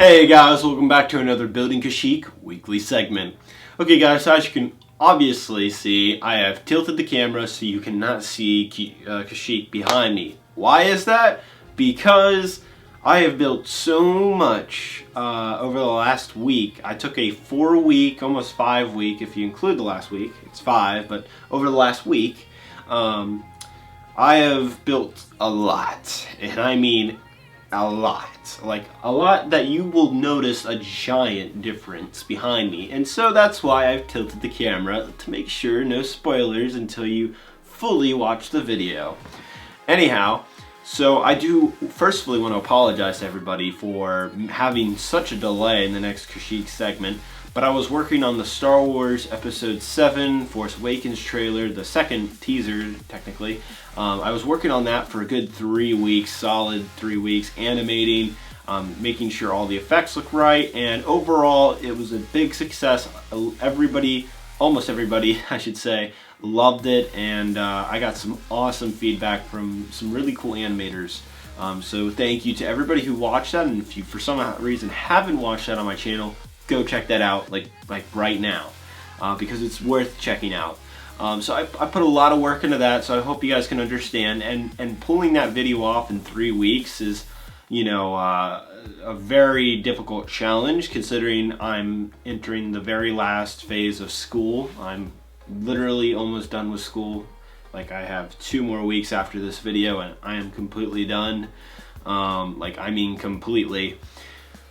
Hey guys, welcome back to another Building Kashyyyk weekly segment. Okay guys, so as you can obviously see, I have tilted the camera so you cannot see Kashyyyk behind me. Why is that? Because I have built so much over the last week. I took a 4-week, almost 5-week, if you include the last week, it's 5, but over the last week, I have built a lot, and I mean a lot. Like a lot that you will notice a giant difference behind me. And so that's why I've tilted the camera to make sure no spoilers until you fully watch the video. Anyhow, so I do firstly want to apologize to everybody for having such a delay in the next Kashyyyk segment. But I was working on the Star Wars Episode 7 Force Awakens trailer, the second teaser, technically. I was working on that for a good 3 weeks, solid 3 weeks, animating, making sure all the effects look right, and overall it was a big success. Everybody, almost everybody, I should say, loved it, and I got some awesome feedback from some really cool animators. So thank you to everybody who watched that, and if you for some reason haven't watched that on my channel, go check that out like right now, because it's worth checking out. So I put a lot of work into that, so I hope you guys can understand, and pulling that video off in 3 weeks is, you know, a very difficult challenge considering I'm entering the very last phase of school. I'm literally almost done with school. Like, I have 2 more weeks after this video and I am completely done. Like, I mean completely.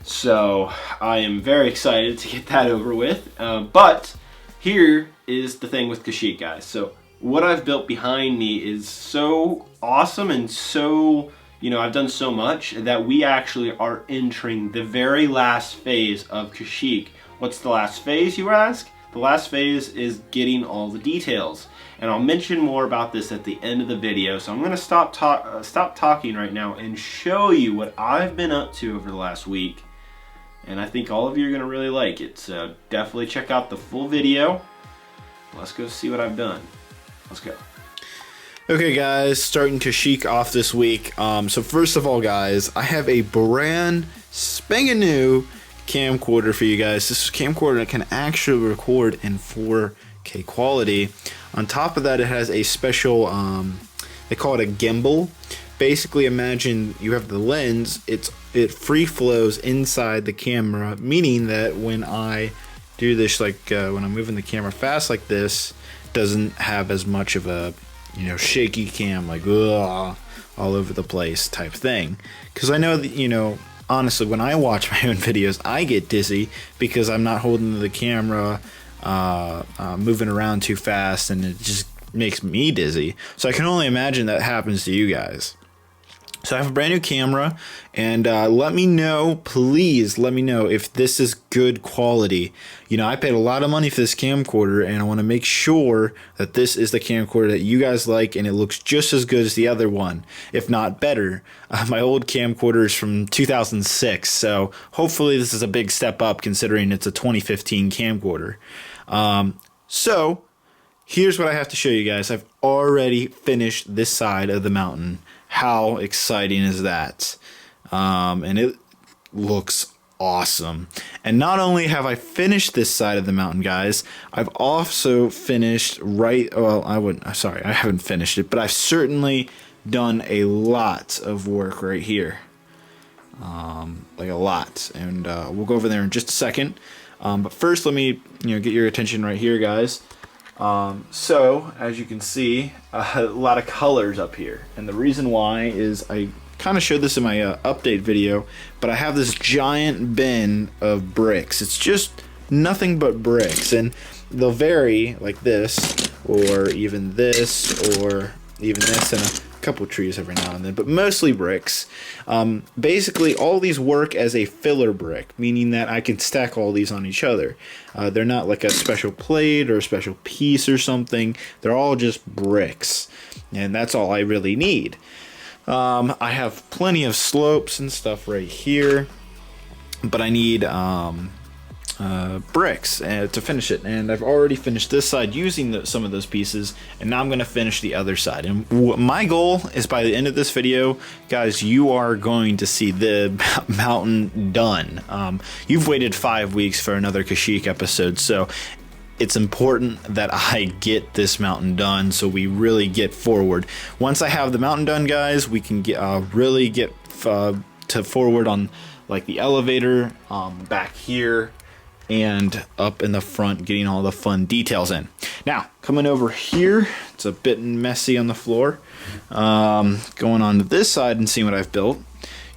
So I am very excited to get that over with, but here is the thing with Kashyyyk, guys. So what I've built behind me is so awesome and so, you know, I've done so much that we actually are entering the very last phase of Kashyyyk. What's the last phase, you ask? The last phase is getting all the details, and I'll mention more about this at the end of the video. So I'm going to stop talking right now and show you what I've been up to over the last week. And I think all of you are going to really like it. So definitely check out the full video. Let's go see what I've done. Let's go. Okay guys, starting Kashyyyk off this week. So first of all guys, I have a brand spanking new camcorder for you guys. This camcorder that can actually record in 4K quality. On top of that, it has a special, they call it a gimbal. Basically, imagine you have the lens, it free flows inside the camera, meaning that when I do this, like when I'm moving the camera fast like this, it doesn't have as much of a, you know, shaky cam, like all over the place type thing. Because I know that, you know, honestly, when I watch my own videos, I get dizzy because I'm not holding the camera moving around too fast, and it just makes me dizzy. So I can only imagine that happens to you guys. So I have a brand new camera, and let me know, please let me know if this is good quality. You know, I paid a lot of money for this camcorder, and I want to make sure that this is the camcorder that you guys like, and it looks just as good as the other one, if not better. My old camcorder is from 2006, so hopefully this is a big step up considering it's a 2015 camcorder. So here's what I have to show you guys. I've already finished this side of the mountain. How exciting is that? And it looks awesome. And not only have I finished this side of the mountain, guys, I've also finished I haven't finished it, but I've certainly done a lot of work right here. Like a lot. And we'll go over there in just a second. But first, let me, you know, get your attention right here, guys. So as you can see, a lot of colors up here, and the reason why is I kind of showed this in my update video, but I have this giant bin of bricks. It's just nothing but bricks, and they'll vary like this, or even this, or even this, and a couple trees every now and then, but mostly bricks. Basically, all these work as a filler brick, meaning that I can stack all these on each other. They're not like a special plate or a special piece or something. They're all just bricks, and that's all I really need. I have plenty of slopes and stuff right here, but I need bricks to finish it, and I've already finished this side using some of those pieces, and now I'm going to finish the other side. And my goal is by the end of this video, guys, you are going to see the mountain done. You've waited 5 weeks for another Kashyyyk episode, so it's important that I get this mountain done so we really get forward. Once I have the mountain done, guys, we can get really get to forward on like the elevator back here and up in the front, getting all the fun details in. Now, coming over here, it's a bit messy on the floor. Going on to this side and seeing what I've built,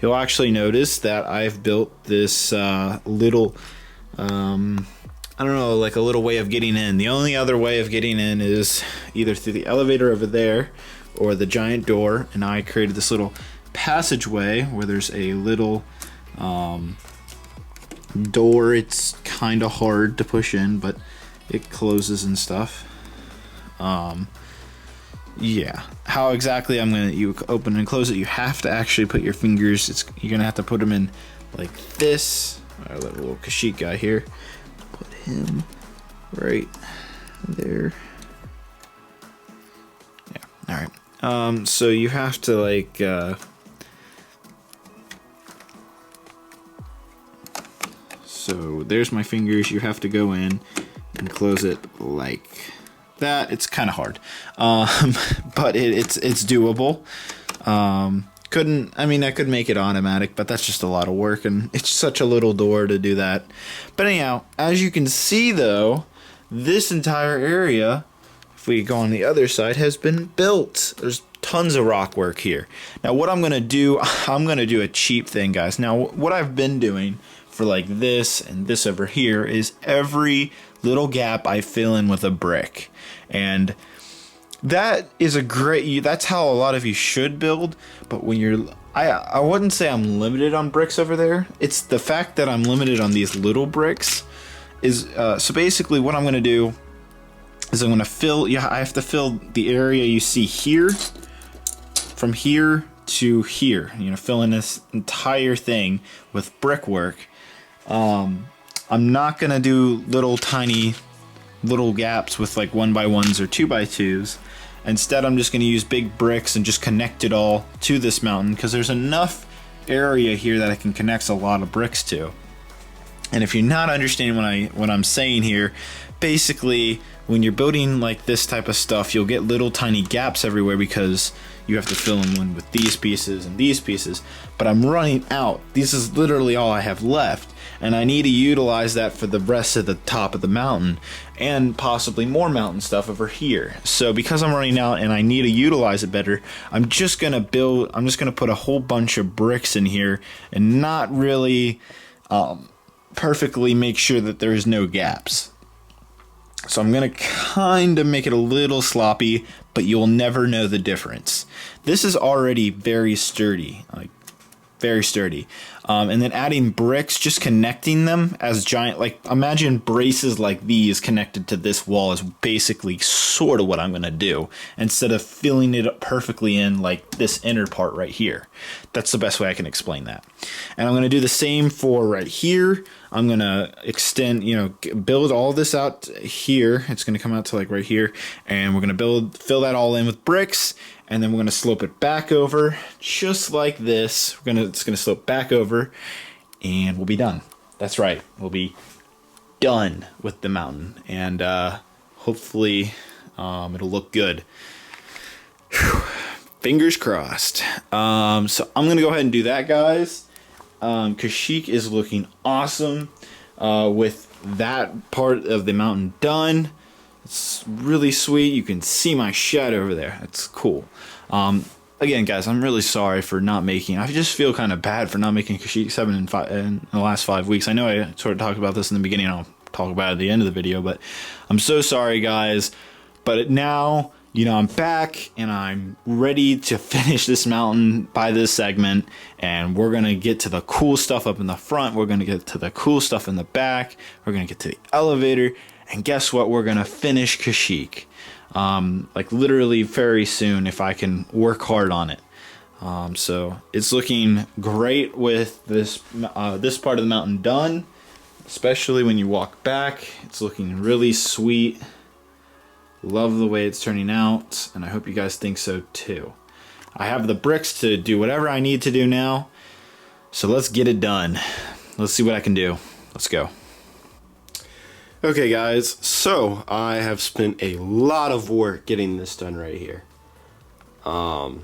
you'll actually notice that I've built this little, I don't know, like a little way of getting in. The only other way of getting in is either through the elevator over there or the giant door, and I created this little passageway where there's a little door. It's kind of hard to push in, but it closes and stuff. Yeah, how exactly you open and close it, you have to actually put your fingers, you're gonna have to put them in like this. Our little Kashyyyk guy here, put him right there. Yeah, all right. So you have to like so there's my fingers. You have to go in and close it like that. It's kind of hard, but it's doable. I could make it automatic, but that's just a lot of work, and it's such a little door to do that. But anyhow, as you can see though, this entire area, if we go on the other side, has been built. There's tons of rock work here. Now what I'm gonna do, I'm gonna do a cheap thing, guys. Now what I've been doing for like this and this over here is every little gap I fill in with a brick, and that is that's how a lot of you should build. But when I wouldn't say I'm limited on bricks over there. It's the fact that I'm limited on these little bricks is so basically what I'm gonna do is I'm gonna I have to fill the area you see here from here to here, fill in this entire thing with brickwork. I'm not gonna do tiny little gaps with like 1x1s or 2x2s. Instead, I'm just gonna use big bricks and just connect it all to this mountain, because there's enough area here that I can connect a lot of bricks to. And if you're not understanding what I'm saying here, basically when you're building like this type of stuff, you'll get little tiny gaps everywhere because you have to fill them in with these pieces and these pieces. But I'm running out. This is literally all I have left, and I need to utilize that for the rest of the top of the mountain and possibly more mountain stuff over here. So because I'm running out and I need to utilize it better, I'm just gonna put a whole bunch of bricks in here and not really perfectly make sure that there's no gaps. So I'm gonna kind of make it a little sloppy, but you'll never know the difference. This is already very sturdy, like very sturdy. And then adding bricks, just connecting them as giant, like imagine braces like these connected to this wall is basically sort of what I'm gonna do, instead of filling it up perfectly in like this inner part right here. That's the best way I can explain that. And I'm gonna do the same for right here. I'm gonna extend, build all this out here. It's gonna come out to like right here, and we're gonna fill that all in with bricks, and then we're gonna slope it back over just like this. It's gonna slope back over, and we'll be done. That's right, we'll be done with the mountain, and hopefully it'll look good. Whew. Fingers crossed. So I'm gonna go ahead and do that, guys. Kashyyyk is looking awesome with that part of the mountain done. It's really sweet. You can see my shed over there. It's cool. Again, guys, I'm really sorry for not making. I just feel kind of bad for not making Kashyyyk 7 in the last 5 weeks. I know I sort of talked about this in the beginning. I'll talk about it at the end of the video, but I'm so sorry, guys. But now, I'm back and I'm ready to finish this mountain by this segment, and we're gonna get to the cool stuff up in the front. We're gonna get to the cool stuff in the back. We're gonna get to the elevator, and guess what? We're gonna finish Kashyyyk. Like literally very soon if I can work hard on it. So it's looking great with this part of the mountain done. especially when you walk back. It's looking really sweet. Love the way it's turning out, and I hope you guys think so too. I have the bricks to do whatever I need to do now, so let's get it done. Let's see what I can do. Let's go. Okay guys, so I have spent a lot of work getting this done right here. So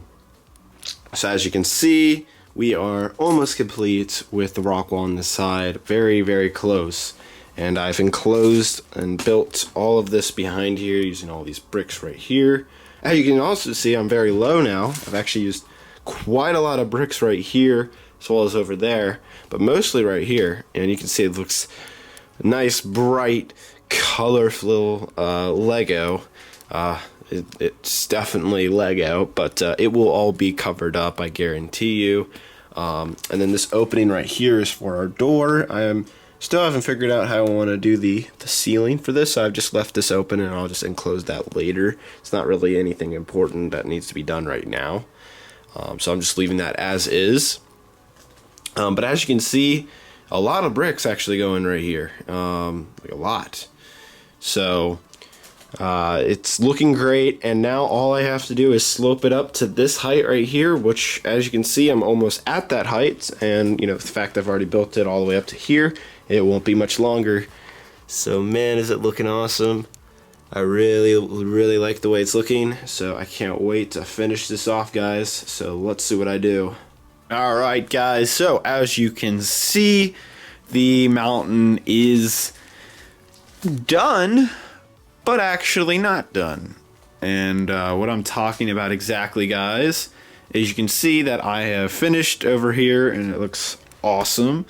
as you can see, we are almost complete with the rock wall on this side. Very, very close. And I've enclosed and built all of this behind here using all these bricks right here. As you can also see, I'm very low now. I've actually used quite a lot of bricks right here as well as over there, but mostly right here. And you can see it looks nice, bright, colorful Lego. It's definitely Lego, but it will all be covered up, I guarantee you. And then this opening right here is for our door. Still haven't figured out how I want to do the ceiling for this. So I've just left this open and I'll just enclose that later. It's not really anything important that needs to be done right now. So I'm just leaving that as is. But as you can see, a lot of bricks actually go in right here. Like a lot. So it's looking great, and now all I have to do is slope it up to this height right here, which as you can see I'm almost at that height, and you know, the fact I've already built it all the way up to here, it won't be much longer. So man, is it looking awesome. I really like the way it's looking, so I can't wait to finish this off, guys. So let's see what I do. Alright guys, so as you can see, the mountain is done, but actually not done. And what I'm talking about exactly, guys, is you can see that I have finished over here and it looks awesome.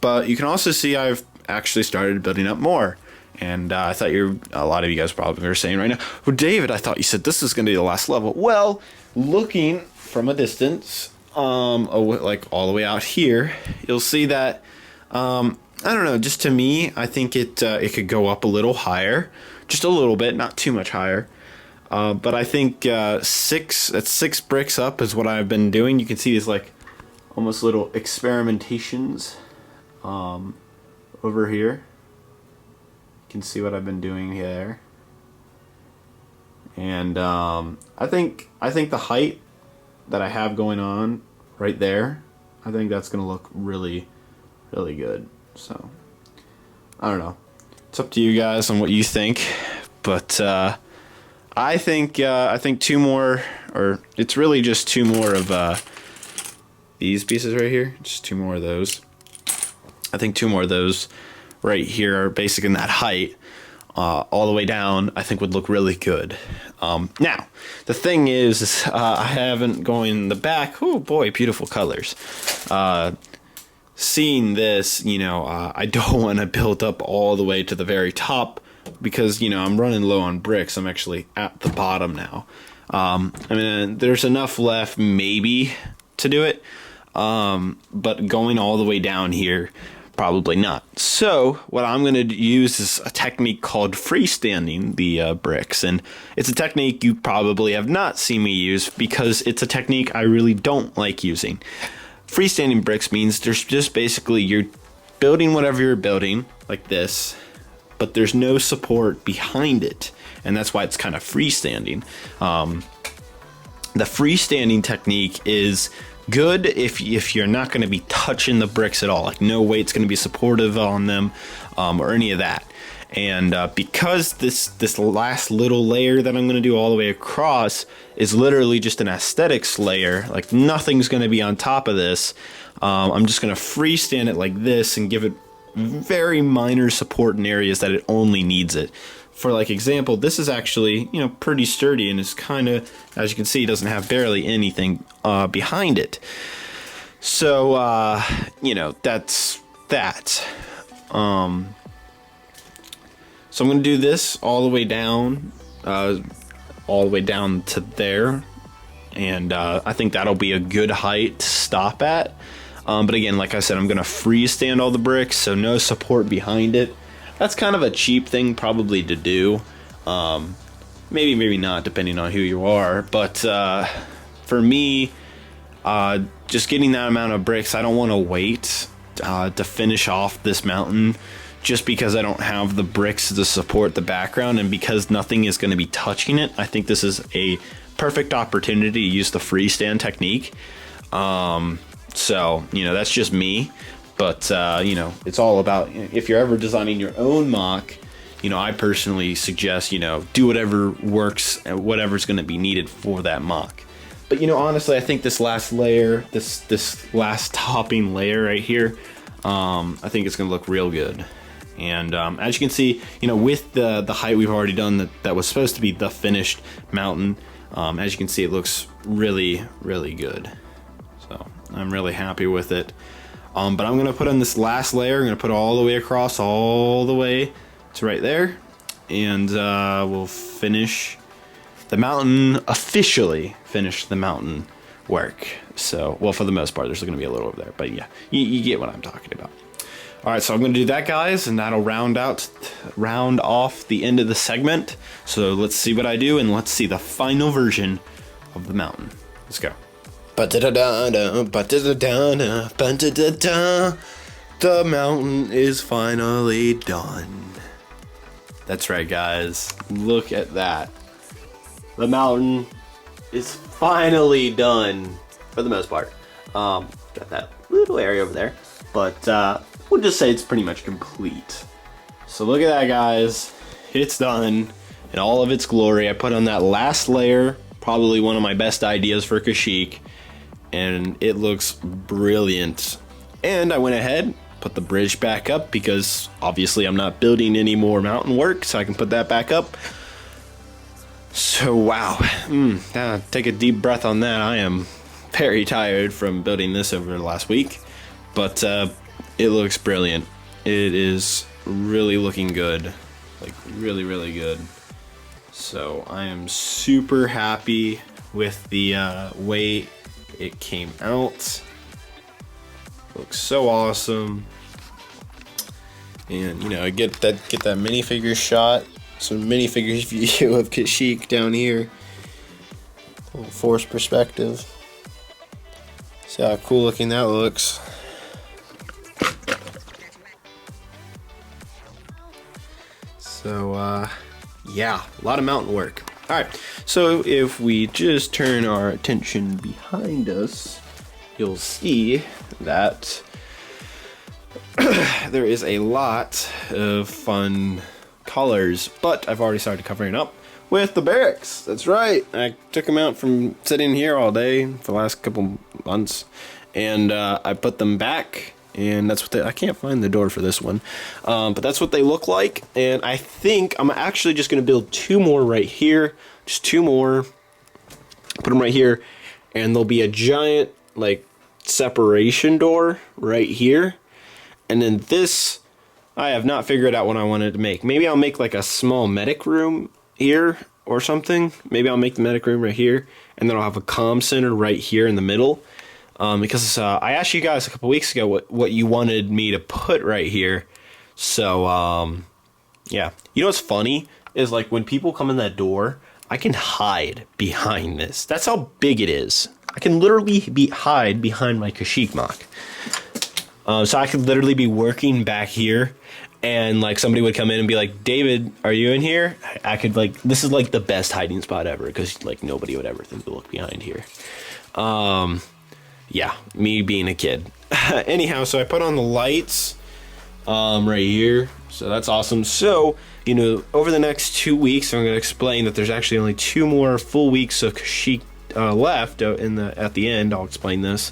But you can also see I've actually started building up more. And I thought a lot of you guys probably are saying right now, well, David, I thought you said this is going to be the last level. Well, looking from a distance, like all the way out here, you'll see that, I don't know, just to me, I think it could go up a little higher. Just a little bit, not too much higher. But I think 6 bricks up is what I've been doing. You can see these like almost little experimentations over here. You can see what I've been doing there. And I think the height that I have going on right there, I think that's gonna look really good. So I don't know. It's up to you guys on what you think, but I think 2 more, or it's really just 2 more of these pieces right here. Just 2 more of those. I think 2 more of those right here are basic in that height. All the way down, I think would look really good. Now, the thing is I haven't going in the back. Oh boy, beautiful colors. Seeing this, you know, I don't want to build up all the way to the very top because, you know, I'm running low on bricks. I'm actually at the bottom now. I mean, there's enough left maybe to do it, but going all the way down here, probably not. So what I'm going to use is a technique called freestanding the bricks, and it's a technique you probably have not seen me use because it's a technique I really don't like using. Freestanding bricks means there's just basically you're building whatever you're building like this, but there's no support behind it, and that's why it's kind of freestanding. The freestanding technique is good if you're not going to be touching the bricks at all, like no weight's going to be supportive on them or any of that. And because this last little layer that I'm going to do all the way across is literally just an aesthetics layer, like nothing's going to be on top of this, I'm just going to freestand it like this and give it very minor support in areas that it only needs it. For like example, this is actually, you know, pretty sturdy and is kind of, as you can see, doesn't have barely anything behind it. So, you know, that's that. So I'm going to do this all the way down to there, and I think that'll be a good height to stop at. But again, like I said, I'm going to freestand all the bricks, so no support behind it. That's kind of a cheap thing probably to do. Maybe not, depending on who you are. But for me, just getting that amount of bricks, I don't want to wait. to finish off this mountain, just because I don't have the bricks to support the background, and because nothing is going to be touching it. I think this is a perfect opportunity to use the freestand technique. So, you know, that's just me. But, you know, it's all about, if you're ever designing your own MOC, you know, I personally suggest, you know, do whatever works and whatever's going to be needed for that MOC. But, you know, honestly, I think this last layer, this last topping layer right here, I think it's going to look real good. And as you can see, you know, with the height we've already done, that was supposed to be the finished mountain. As you can see, it looks really, really good. So I'm really happy with it. But I'm going to put on this last layer. I'm going to put it all the way across, all the way to right there. And we'll finish the mountain, officially finish the mountain work. So, well, for the most part, there's going to be a little over there. But yeah, you get what I'm talking about. All right, so I'm going to do that, guys, and that'll round off the end of the segment. So let's see what I do, and let's see the final version of the mountain. Let's go. The mountain is finally done. That's right, guys. Look at that. The mountain is finally done, for the most part. Got that little area over there, but we'll just say it's pretty much complete. So look at that, guys. It's done in all of its glory. I put on that last layer, probably one of my best ideas for Kashyyyk, and it looks brilliant. And I went ahead, put the bridge back up, because obviously I'm not building any more mountain work, so I can put that back up. So wow, take a deep breath on that. I am very tired from building this over the last week, but it looks brilliant. It is really looking good, like really, really good. So I am super happy with the way it came out. Looks so awesome. And you know, get that minifigure shot. Some minifigures view of Kashyyyk down here. A little forced perspective. See how cool looking that looks. So, yeah, a lot of mountain work. Alright, so if we just turn our attention behind us, you'll see that there is a lot of fun colors, but I've already started covering up with the Brix. That's right. I took them out from sitting here all day for the last couple months, and I put them back, and that's what I can't find the door for this one, but that's what they look like. And I think I'm actually just going to build two more right here, just two more, put them right here, and there'll be a giant like separation door right here, and then this, I have not figured out what I wanted to make. Maybe I'll make like a small medic room here or something. Maybe I'll make the medic room right here, and then I'll have a comm center right here in the middle. Because I asked you guys a couple weeks ago what you wanted me to put right here. So, yeah. You know what's funny is, like, when people come in that door, I can hide behind this. That's how big it is. I can literally hide behind my Kashyyyk MOC. So I could literally be working back here, and like somebody would come in and be like, David, are you in here? I could, like, this is like the best hiding spot ever, because like nobody would ever think to look behind here. Yeah, me being a kid. Anyhow, so I put on the lights right here, so that's awesome. So, you know, over the next 2 weeks, I'm going to explain that there's actually only 2 more full weeks of Kashyyyk left at the end. I'll explain this.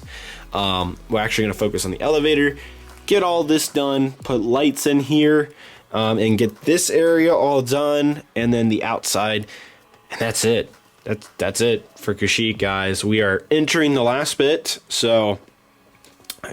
We're actually going to focus on the elevator, get all this done, put lights in here, and get this area all done, and then the outside, and that's it. That's it for Kashyyyk, guys. We are entering the last bit, so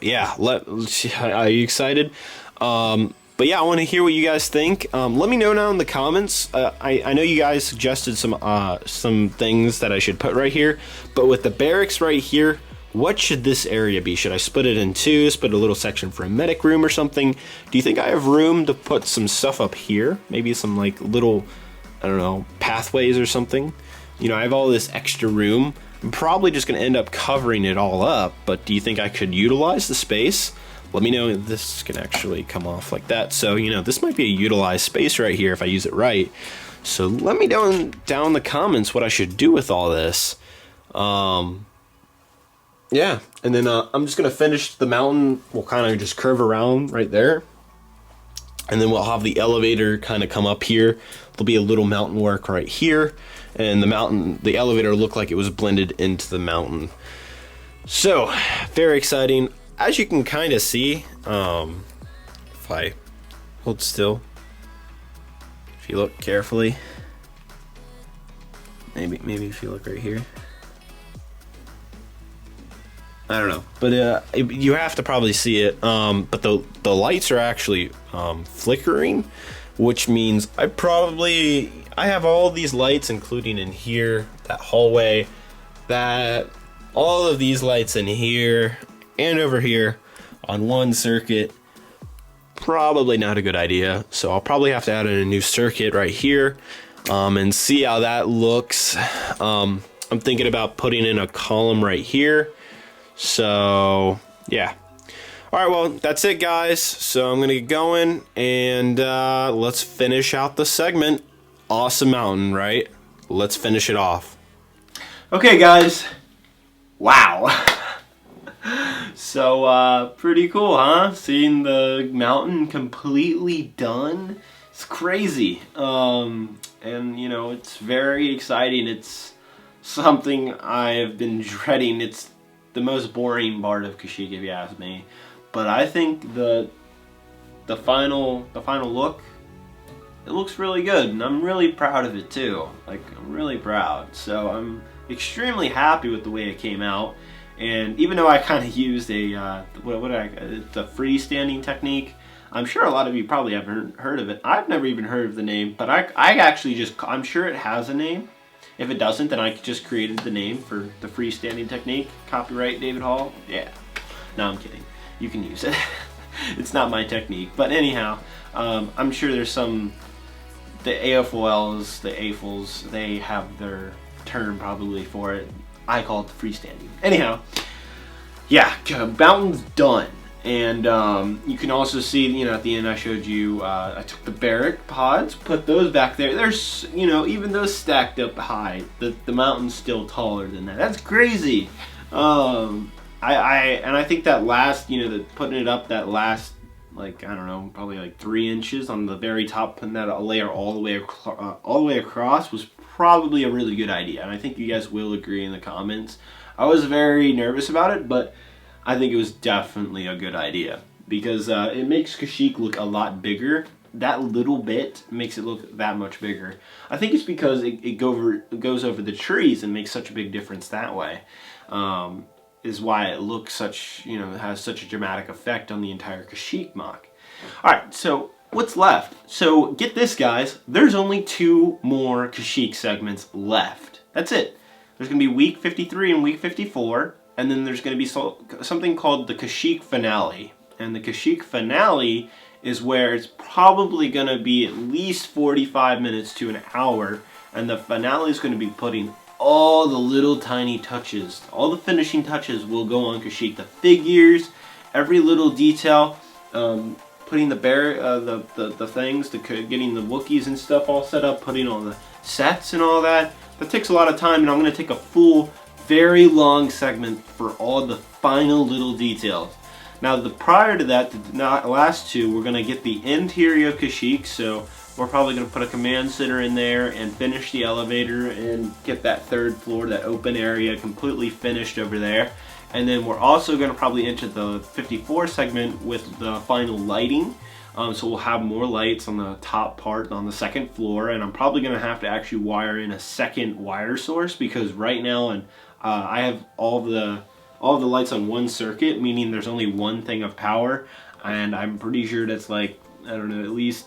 yeah, are you excited? But yeah, I want to hear what you guys think. Let me know now in the comments. I know you guys suggested some things that I should put right here, but with the barracks right here, what should this area be? Should I split it in two, split a little section for a medic room or something? Do you think I have room to put some stuff up here? Maybe some like little, I don't know, pathways or something? You know, I have all this extra room. I'm probably just going to end up covering it all up, but do you think I could utilize the space? let me know if this can actually come off like that. So, you know, this might be a utilized space right here if I use it right. So let me down in the comments what I should do with all this. Yeah, and then I'm just gonna finish the mountain. We'll kind of just curve around right there, and then we'll have the elevator kind of come up here. There'll be a little mountain work right here, and the elevator looked like it was blended into the mountain. So very exciting. As you can kind of see, if I hold still, if you look carefully, maybe if you look right here. I don't know, but you have to probably see it. But the lights are actually flickering, which means I have all these lights, including in here, that hallway, all of these lights in here and over here on one circuit. Probably not a good idea. So I'll probably have to add in a new circuit right here and see how that looks. I'm thinking about putting in a column right here. So yeah, all right, well, that's it, guys. So I'm gonna get going, and let's finish out the segment. Awesome mountain, right? Let's finish it off. Okay, guys, wow. So pretty cool, huh? Seeing the mountain completely done. It's crazy. And you know, it's very exciting. It's something I've been dreading. It's the most boring part of Kashyyyk, if you ask me, but I think the final look, it looks really good, and I'm really proud of it too. Like, I'm really proud. So I'm extremely happy with the way it came out. And even though I kind of used the freestanding technique, I'm sure a lot of you probably haven't heard of it. I've never even heard of the name, but I'm sure it has a name. If it doesn't, then I just created the name for the freestanding technique. Copyright David Hall. Yeah. No, I'm kidding. You can use it. It's not my technique. But anyhow, I'm sure there's the AFOLs, the AFOLs, they have their term probably for it. I call it the freestanding. Anyhow, yeah, mountain's done. And you can also see, you know, at the end I showed you, I took the barrack pods, put those back there. There's, you know, even those stacked up high, the mountain's still taller than that. That's crazy. I think that last, you know, putting it up that last, like, I don't know, probably like 3 inches on the very top, putting that a layer all the way across was probably a really good idea. And I think you guys will agree in the comments. I was very nervous about it, but I think it was definitely a good idea, because it makes Kashyyyk look a lot bigger. That little bit makes it look that much bigger. I think it's because it goes over the trees and makes such a big difference that way. Is why it looks such, you know, has such a dramatic effect on the entire Kashyyyk mock. All right, so what's left? So get this, guys. There's only 2 more Kashyyyk segments left. That's it. There's gonna be week 53 and week 54. And then there's going to be something called the Kashyyyk finale. And the Kashyyyk finale is where it's probably going to be at least 45 minutes to an hour. And the finale is going to be putting all the little tiny touches. All the finishing touches will go on Kashyyyk. The figures, every little detail, putting the things, getting the Wookiees and stuff all set up, putting all the sets and all that. That takes a lot of time, and I'm going to take a full, very long segment for all the final little details. Now, prior to that, the last 2, we're going to get the interior of Kashyyyk, so we're probably going to put a command center in there and finish the elevator and get that 3rd floor, that open area, completely finished over there. And then we're also going to probably enter the 54 segment with the final lighting. So we'll have more lights on the top part on the 2nd floor, and I'm probably going to have to actually wire in a second wire source, because right now I have all the lights on one circuit, meaning there's only one thing of power, and I'm pretty sure that's like, I don't know, at least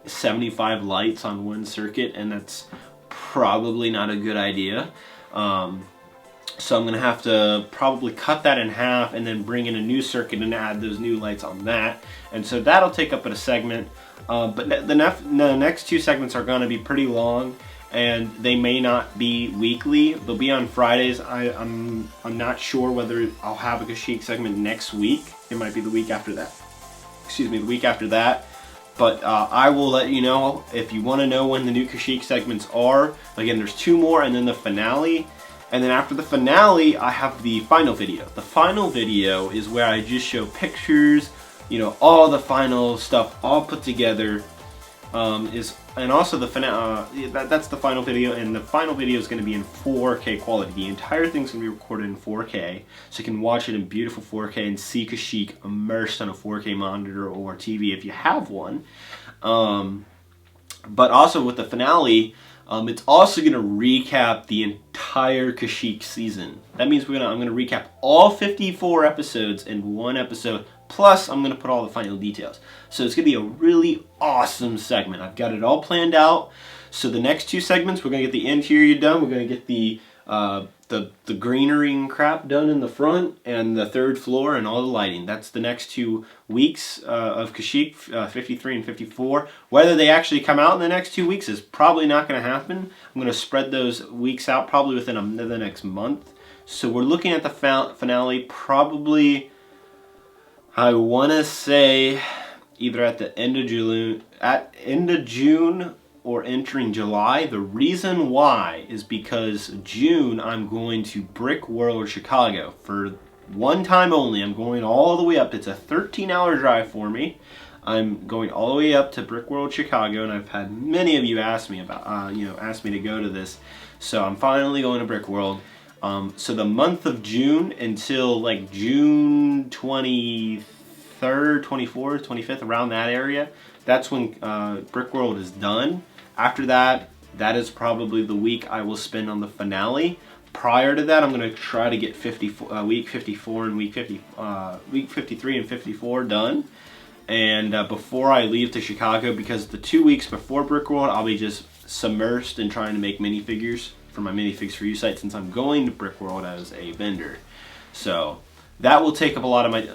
75 lights on one circuit, and that's probably not a good idea. So I'm gonna have to probably cut that in half and then bring in a new circuit and add those new lights on that. And so that'll take up a segment. But the next 2 segments are gonna be pretty long. and they may not be weekly. They'll be on Fridays. I'm not sure whether I'll have a Kashyyyk segment next week. It might be the week after that. Excuse me, the week after that. But I will let you know if you want to know when the new Kashyyyk segments are. Again, there's 2 more and then the finale. And then after the finale, I have the final video. The final video is where I just show pictures, you know, all the final stuff all put together. And also the finale, that's the final video, and the final video is going to be in 4K quality. The entire thing's going to be recorded in 4K, so you can watch it in beautiful 4K and see Kashyyyk immersed on a 4K monitor or TV if you have one. But also with the finale, it's also going to recap the entire Kashyyyk season. That means I'm going to recap all 54 episodes in one episode, plus I'm going to put all the final details. So it's going to be a really awesome segment. I've got it all planned out. So the next 2 segments, we're going to get the interior done. We're going to get the greenery and crap done in the front, and the 3rd floor and all the lighting. That's the next 2 weeks of Kashyyyk, 53 and 54. Whether they actually come out in the next 2 weeks is probably not going to happen. I'm going to spread those weeks out probably within the next month. So we're looking at the finale probably, I want to say, either at the end of June or entering July. The reason why is because June I'm going to Brick World, Chicago. For one time only, I'm going all the way up. It's a 13-hour drive for me. I'm going all the way up to Brick World, Chicago, and I've had many of you ask me about, ask me to go to this. So I'm finally going to Brick World. So the month of June until like June 23rd, 24th, 25th, around that area, that's when Brick World is done. After that, that is probably the week I will spend on the finale. Prior to that, I'm going to try to get week 54 and week 53 and 54 done. And before I leave to Chicago, because the 2 weeks before Brick World, I'll be just submersed in trying to make minifigures for my Minifigs For You site, since I'm going to Brick World as a vendor. So that will take up a lot of my,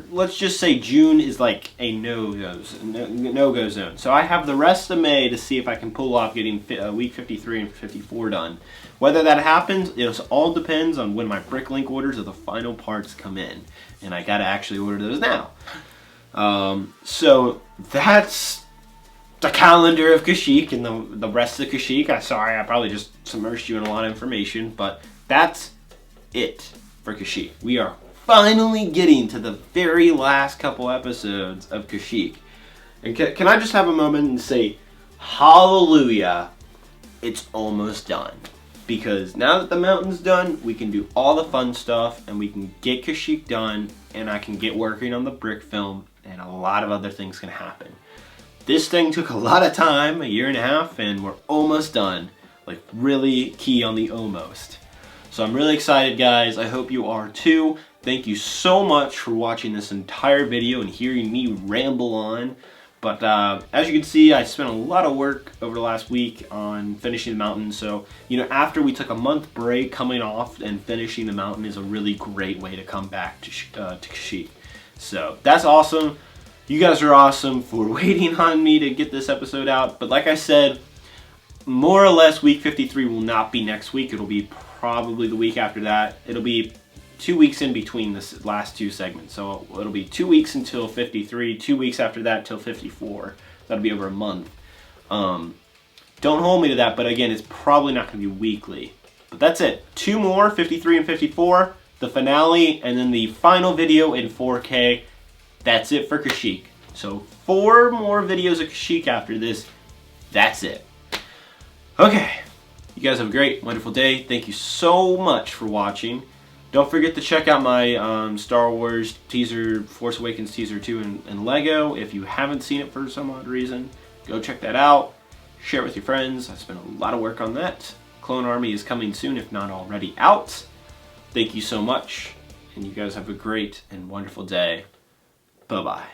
let's just say June is like a no-go zone. So I have the rest of May to see if I can pull off getting week 53 and 54 done. Whether that happens, it all depends on when my Bricklink orders of the final parts come in. And I gotta actually order those now. So that's the calendar of Kashyyyk and the rest of Kashyyyk. Sorry, I probably just submerged you in a lot of information, but that's it for Kashyyyk. We are finally getting to the very last couple episodes of Kashyyyk. And can I just have a moment and say, hallelujah, it's almost done. Because now that the mountain's done, we can do all the fun stuff, and we can get Kashyyyk done, and I can get working on the brick film, and a lot of other things can happen. This thing took a lot of time, 1.5 years, and we're almost done. Like, really key on the almost. So I'm really excited, guys. I hope you are too. Thank you so much for watching this entire video and hearing me ramble on. But as you can see, I spent a lot of work over the last week on finishing the mountain. So, you know, after we took a month break, coming off and finishing the mountain is a really great way to come back to Kashyyyk. So that's awesome. You guys are awesome for waiting on me to get this episode out. But like I said, more or less week 53 will not be next week. It'll be probably the week after that. It'll be 2 weeks in between the last 2 segments. So it'll be 2 weeks until 53, 2 weeks after that till 54. That'll be over a month. Don't hold me to that, but again, it's probably not going to be weekly. But that's it. 2 more, 53 and 54, the finale, and then the final video in 4K. That's it for Kashyyyk. So 4 more videos of Kashyyyk after this. That's it. Okay. You guys have a great, wonderful day. Thank you so much for watching. Don't forget to check out my Star Wars teaser, Force Awakens teaser 2 in Lego. If you haven't seen it for some odd reason, go check that out. Share it with your friends. I spent a lot of work on that. Clone Army is coming soon, if not already out. Thank you so much, and you guys have a great and wonderful day. Bye-bye.